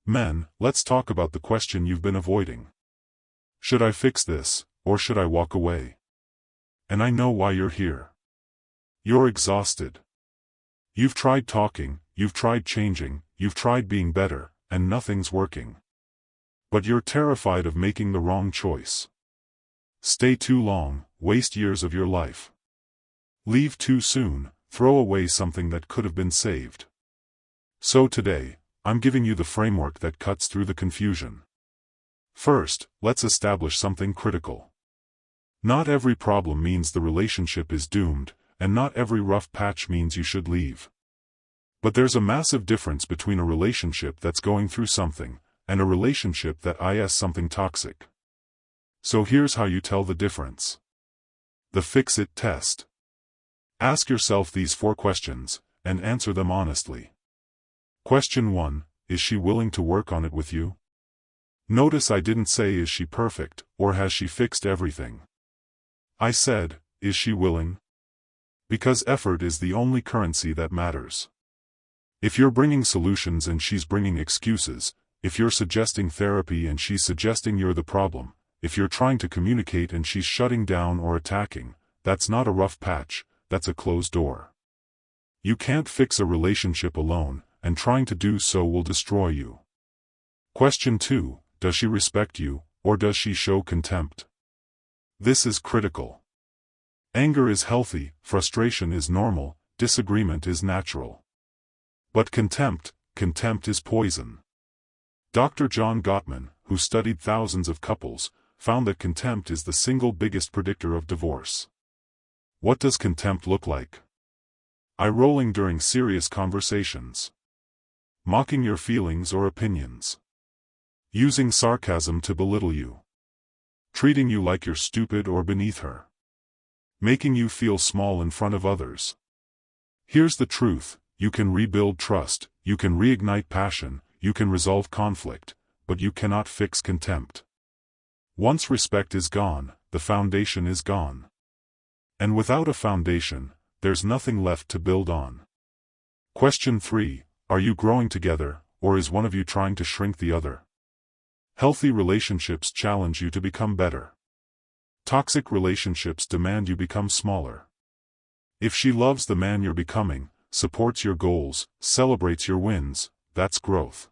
Men, let's talk about the question you've been avoiding. Should I fix this, or should I walk away? And I know why you're here. You're exhausted. You've tried talking, you've tried changing, you've tried being better, and nothing's working. But you're terrified of making the wrong choice. Stay too long, waste years of your life. Leave too soon, throw away something that could have been saved. So today, I'm giving you the framework that cuts through the confusion. First, let's establish something critical. Not every problem means the relationship is doomed, and not every rough patch means you should leave. But there's a massive difference between a relationship that's going through something, and a relationship that is something toxic. So here's how you tell the difference. The fix-it test. Ask yourself these 4 questions, and answer them honestly. Question 1, is she willing to work on it with you? Notice I didn't say is she perfect, or has she fixed everything. I said, is she willing? Because effort is the only currency that matters. If you're bringing solutions and she's bringing excuses, if you're suggesting therapy and she's suggesting you're the problem, if you're trying to communicate and she's shutting down or attacking, that's not a rough patch, that's a closed door. You can't fix a relationship alone, and trying to do so will destroy you. Question 2, does she respect you, or does she show contempt? This is critical. Anger is healthy, frustration is normal, disagreement is natural. But contempt is poison. Dr. John Gottman, who studied thousands of couples, found that contempt is the single biggest predictor of divorce. What does contempt look like? Eye rolling during serious conversations. Mocking your feelings or opinions. Using sarcasm to belittle you. Treating you like you're stupid or beneath her. Making you feel small in front of others. Here's the truth, you can rebuild trust, you can reignite passion, you can resolve conflict, but you cannot fix contempt. Once respect is gone, the foundation is gone. And without a foundation, there's nothing left to build on. Question 3, are you growing together, or is one of you trying to shrink the other? Healthy relationships challenge you to become better. Toxic relationships demand you become smaller. If she loves the man you're becoming, supports your goals, celebrates your wins, that's growth.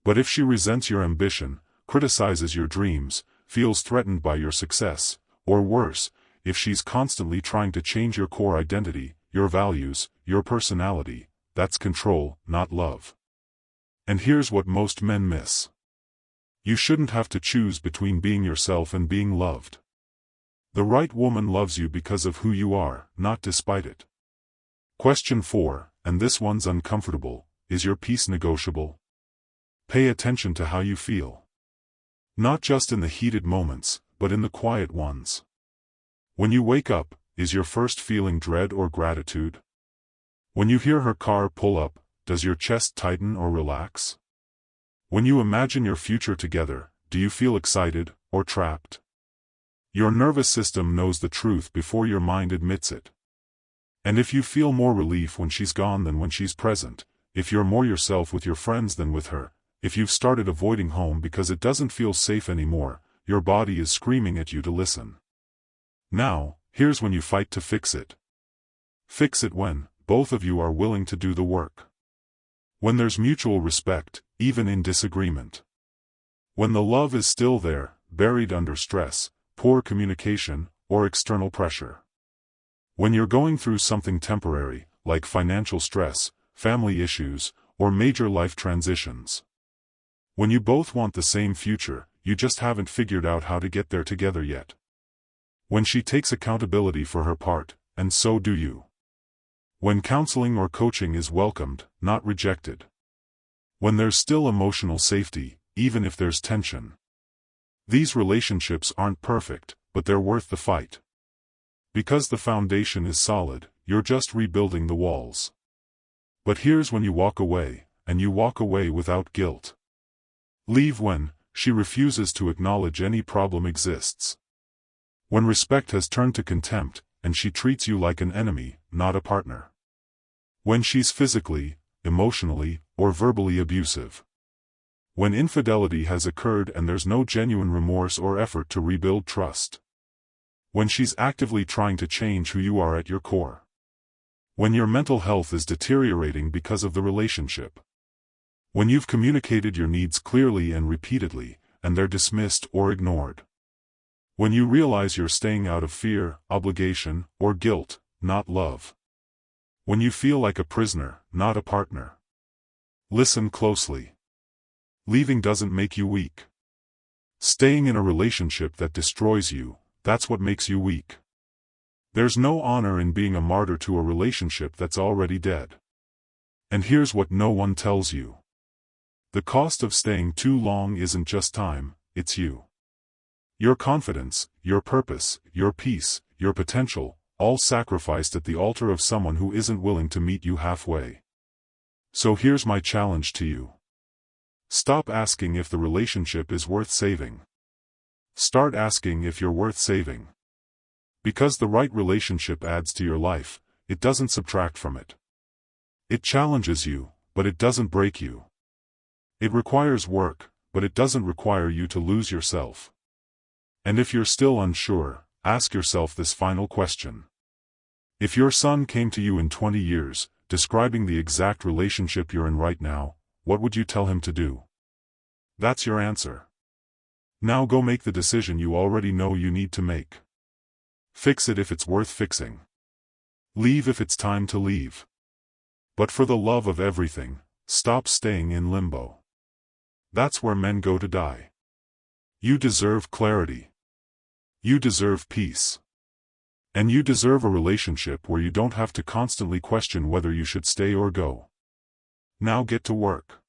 But if she resents your ambition, criticizes your dreams, feels threatened by your success, or worse, if she's constantly trying to change your core identity, your values, your personality, that's control, not love. And here's what most men miss. You shouldn't have to choose between being yourself and being loved. The right woman loves you because of who you are, not despite it. Question 4, and this one's uncomfortable, is your peace negotiable? Pay attention to how you feel. Not just in the heated moments, but in the quiet ones. When you wake up, is your first feeling dread or gratitude? When you hear her car pull up, does your chest tighten or relax? When you imagine your future together, do you feel excited, or trapped? Your nervous system knows the truth before your mind admits it. And if you feel more relief when she's gone than when she's present, if you're more yourself with your friends than with her, if you've started avoiding home because it doesn't feel safe anymore, your body is screaming at you to listen. Now, here's when you fight to fix it. Fix it when both of you are willing to do the work. When there's mutual respect, even in disagreement. When the love is still there, buried under stress, poor communication, or external pressure. When you're going through something temporary, like financial stress, family issues, or major life transitions. When you both want the same future, you just haven't figured out how to get there together yet. When she takes accountability for her part, and so do you. When counseling or coaching is welcomed, not rejected. When there's still emotional safety, even if there's tension. These relationships aren't perfect, but they're worth the fight. Because the foundation is solid, you're just rebuilding the walls. But here's when you walk away, and you walk away without guilt. Leave when she refuses to acknowledge any problem exists. When respect has turned to contempt, and she treats you like an enemy, not a partner. When she's physically, emotionally, or verbally abusive. When infidelity has occurred and there's no genuine remorse or effort to rebuild trust. When she's actively trying to change who you are at your core. When your mental health is deteriorating because of the relationship. When you've communicated your needs clearly and repeatedly, and they're dismissed or ignored. When you realize you're staying out of fear, obligation, or guilt, not love. When you feel like a prisoner, not a partner. Listen closely. Leaving doesn't make you weak. Staying in a relationship that destroys you, that's what makes you weak. There's no honor in being a martyr to a relationship that's already dead. And here's what no one tells you. The cost of staying too long isn't just time, it's you. Your confidence, your purpose, your peace, your potential, all sacrificed at the altar of someone who isn't willing to meet you halfway. So here's my challenge to you. Stop asking if the relationship is worth saving. Start asking if you're worth saving. Because the right relationship adds to your life, it doesn't subtract from it. It challenges you, but it doesn't break you. It requires work, but it doesn't require you to lose yourself. And if you're still unsure, ask yourself this final question. If your son came to you in 20 years, describing the exact relationship you're in right now, what would you tell him to do? That's your answer. Now go make the decision you already know you need to make. Fix it if it's worth fixing. Leave if it's time to leave. But for the love of everything, stop staying in limbo. That's where men go to die. You deserve clarity. You deserve peace. And you deserve a relationship where you don't have to constantly question whether you should stay or go. Now get to work.